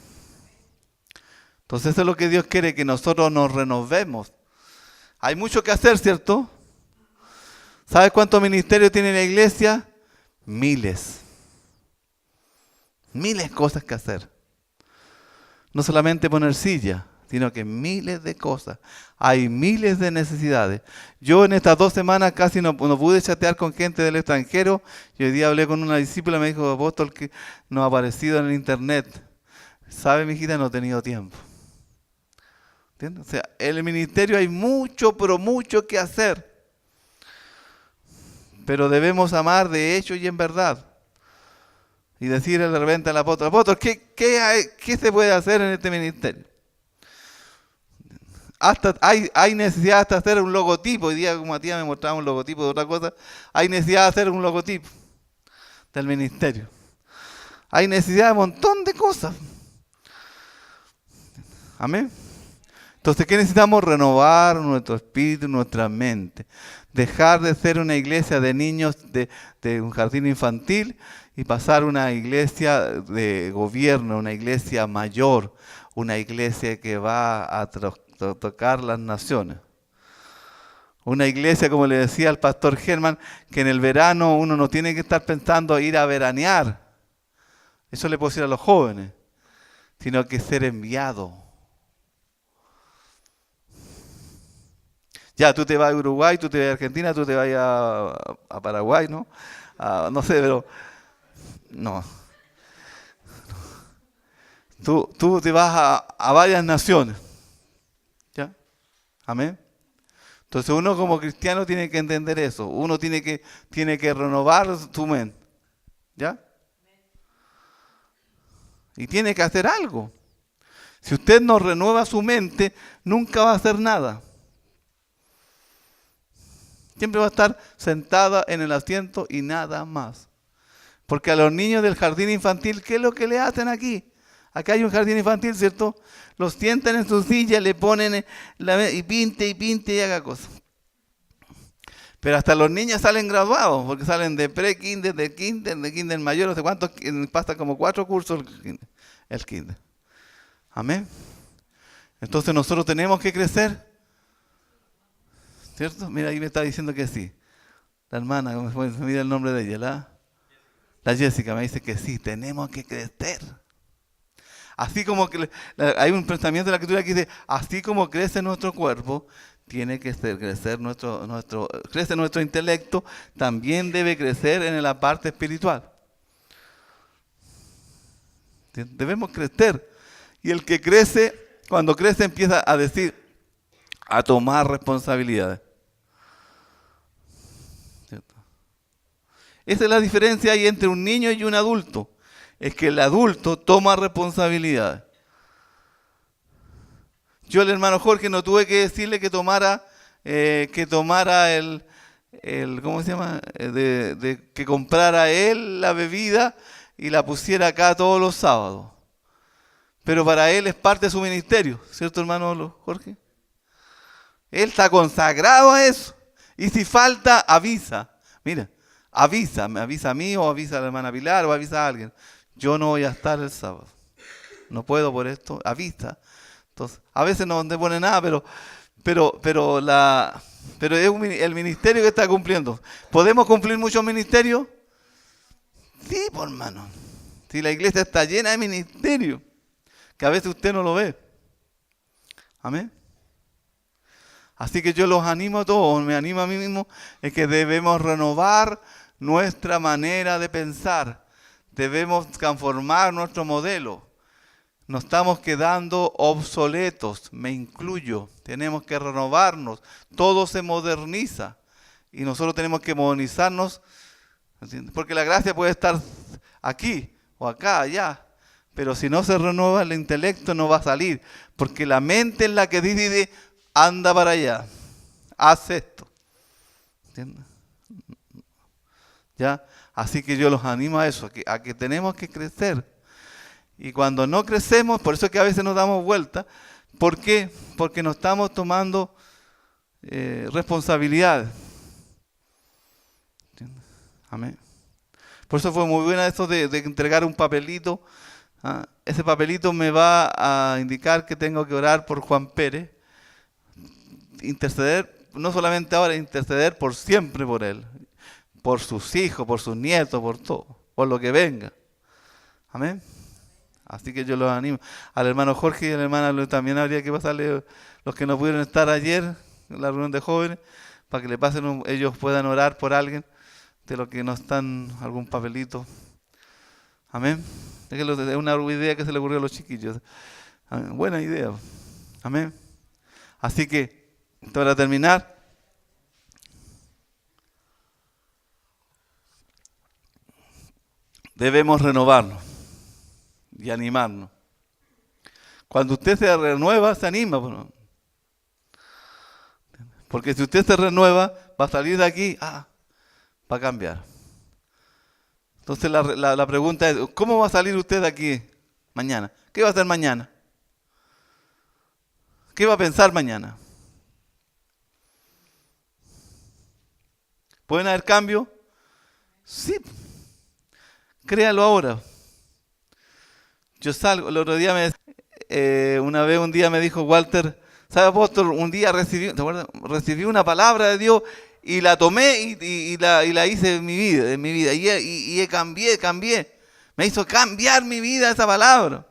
Entonces eso es lo que Dios quiere, que nosotros nos renovemos. Hay mucho que hacer, ¿cierto? ¿Sabes cuántos ministerios tiene la iglesia? Miles cosas que hacer. No solamente poner silla, sino que miles de cosas. Hay miles de necesidades. Yo en estas 2 semanas casi no pude chatear con gente del extranjero. Y hoy día hablé con una discípula, me dijo, apóstol, que no ha aparecido en el internet. ¿Sabe, mi hijita? No he tenido tiempo. ¿Entiendes? O sea, en el ministerio hay mucho, pero mucho que hacer. Pero debemos amar de hecho y en verdad. y decirle de repente al apóstol, ¿qué se puede hacer en este ministerio? Hasta hay necesidad hasta hacer un logotipo. Hoy día, como Matías me mostraba un logotipo de otra cosa, hay necesidad de hacer un logotipo del ministerio. Hay necesidad de un montón de cosas. Amén. Entonces, ¿qué necesitamos? Renovar nuestro espíritu, nuestra mente. Dejar de ser una iglesia de niños de un jardín infantil y pasar a una iglesia de gobierno, una iglesia mayor, una iglesia que va a tocar las naciones. Una iglesia, como le decía al pastor Germán, que en el verano uno no tiene que estar pensando ir a veranear. Eso le puedo decir a los jóvenes, sino que ser enviado. Ya, tú te vas a Uruguay, tú te vas a Argentina, tú te vas a Paraguay, ¿no? No sé, pero no. Tú te vas a varias naciones. ¿Ya? Amén. Entonces uno como cristiano tiene que entender eso. Uno tiene que renovar su mente. ¿Ya? Y tiene que hacer algo. Si usted no renueva su mente, nunca va a hacer nada. Siempre va a estar sentada en el asiento y nada más. Porque a los niños del jardín infantil, ¿qué es lo que le hacen aquí? Acá hay un jardín infantil, ¿cierto? Los sientan en su silla, le ponen y pinte y haga cosas. Pero hasta los niños salen graduados, porque salen de pre-kinder, de kinder mayor, no sé cuántos, pasa como 4 cursos el kinder. Amén. Entonces nosotros tenemos que crecer. ¿Cierto? Mira, ahí me está diciendo que sí. La hermana, mira el nombre de ella, la Jessica, me dice que sí, tenemos que crecer. Así como que hay un pensamiento de la escritura que dice, así como crece nuestro cuerpo, tiene que crecer crece nuestro intelecto, también debe crecer en la parte espiritual. Debemos crecer. Y el que crece, cuando crece empieza a decir, a tomar responsabilidades. ¿Cierto? Esa es la diferencia ahí entre un niño y un adulto. Es que el adulto toma responsabilidades. Yo al hermano Jorge no tuve que decirle que tomara el ¿cómo se llama? Que comprara él la bebida y la pusiera acá todos los sábados. Pero para él es parte de su ministerio, ¿cierto, hermano Jorge? Él está consagrado a eso. Y si falta, avisa. Mira, me avisa a mí o avisa a la hermana Pilar o avisa a alguien. Yo no voy a estar el sábado. No puedo por esto, avisa. Entonces, a veces no te pone nada, pero es el ministerio que está cumpliendo. ¿Podemos cumplir muchos ministerios? Sí, por hermano. Si la iglesia está llena de ministerios, que a veces usted no lo ve. Amén. Así que yo los animo a todos, me animo a mí mismo, es que debemos renovar nuestra manera de pensar. Debemos transformar nuestro modelo. Nos estamos quedando obsoletos, me incluyo. Tenemos que renovarnos. Todo se moderniza y nosotros tenemos que modernizarnos, ¿entiendes? Porque la gracia puede estar aquí o acá, allá. Pero si no se renueva el intelecto no va a salir. Porque la mente es la que dice, anda para allá, haz esto. ¿Entiendes? ¿Ya? Así que yo los animo a eso, a que tenemos que crecer. Y cuando no crecemos, por eso es que a veces nos damos vuelta. ¿Por qué? Porque no estamos tomando responsabilidades. ¿Entiendes? Amén. Por eso fue muy buena esto de entregar un papelito. Ese papelito me va a indicar que tengo que orar por Juan Pérez. Interceder, no solamente ahora, interceder por siempre por él. Por sus hijos, por sus nietos, por todo. Por lo que venga. Amén. Así que yo los animo. Al hermano Jorge y a la hermana Luis también habría que pasarle, los que no pudieron estar ayer en la reunión de jóvenes, para que le pasen, ellos puedan orar por alguien de los que no están, algún papelito. Amén. Es una idea que se le ocurrió a los chiquillos. Amén. Buena idea. Amén. Así que, para terminar, debemos renovarnos y animarnos. Cuando usted se renueva, se anima. Porque si usted se renueva, va a salir de aquí, va a cambiar. Entonces la pregunta es, ¿cómo va a salir usted de aquí mañana? ¿Qué va a hacer mañana? ¿Qué va a pensar mañana? ¿Pueden haber cambios? Sí. Créalo ahora. Yo salgo, el otro día un día me dijo Walter, ¿sabe, apóstol? Un día recibí una palabra de Dios y la tomé y la hice en mi vida. Y cambié. Me hizo cambiar mi vida esa palabra.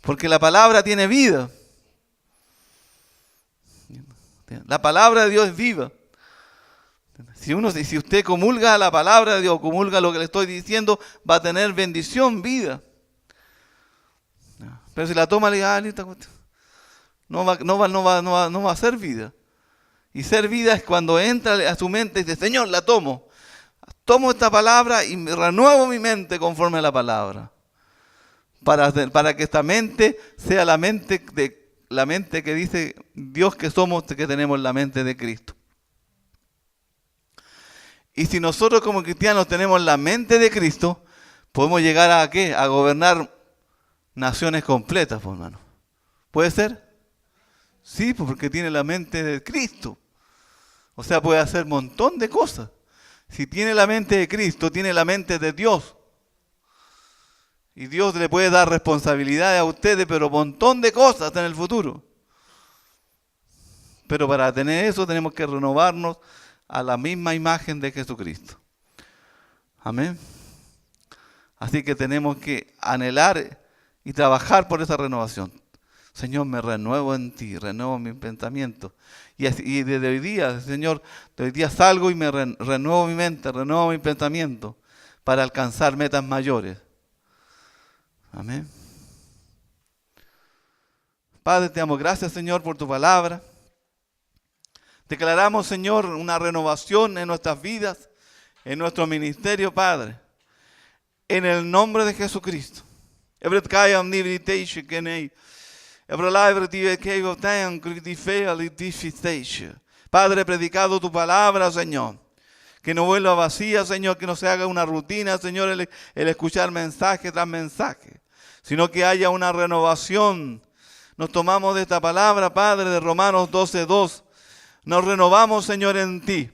Porque la palabra tiene vida. La palabra de Dios es viva. Si usted comulga la palabra de Dios, comulga lo que le estoy diciendo, va a tener bendición, vida. Pero si la toma, le diga, no va a ser vida. Y ser vida es cuando entra a su mente y dice, Señor, la tomo. Tomo esta palabra y me renuevo mi mente conforme a la palabra. Para que esta mente sea la mente que dice Dios que somos, que tenemos la mente de Cristo. Y si nosotros como cristianos tenemos la mente de Cristo, podemos llegar ¿a qué? A gobernar naciones completas, pues, hermano. ¿Puede ser? Sí, porque tiene la mente de Cristo. O sea, puede hacer un montón de cosas. Si tiene la mente de Cristo, tiene la mente de Dios. Y Dios le puede dar responsabilidades a ustedes, pero un montón de cosas en el futuro. Pero para tener eso tenemos que renovarnos a la misma imagen de Jesucristo. Amén. Así que tenemos que anhelar y trabajar por esa renovación. Señor, me renuevo en ti, renuevo mi pensamiento. Y desde hoy día, Señor, de hoy día salgo y me renuevo mi mente, renuevo mi pensamiento para alcanzar metas mayores. Amén. Padre, te damos gracias, Señor, por tu palabra. Declaramos, Señor, una renovación en nuestras vidas, en nuestro ministerio, Padre. En el nombre de Jesucristo. Padre, he predicado tu palabra, Señor. Que no vuelva vacía, Señor, que no se haga una rutina, Señor, el escuchar mensaje tras mensaje, sino que haya una renovación. Nos tomamos de esta palabra, Padre, de Romanos 12:2. Nos renovamos, Señor, en ti.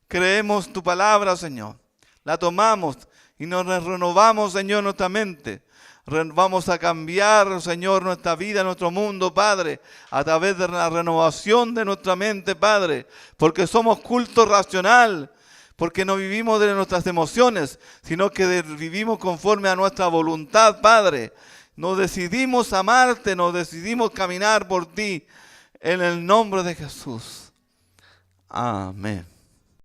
Creemos tu palabra, Señor. La tomamos y nos renovamos, Señor, nuestra mente. Vamos a cambiar, Señor, nuestra vida, nuestro mundo, Padre, a través de la renovación de nuestra mente, Padre, porque somos culto racional, porque no vivimos de nuestras emociones, sino que vivimos conforme a nuestra voluntad, Padre. Nos decidimos amarte, nos decidimos caminar por ti, en el nombre de Jesús. Amén.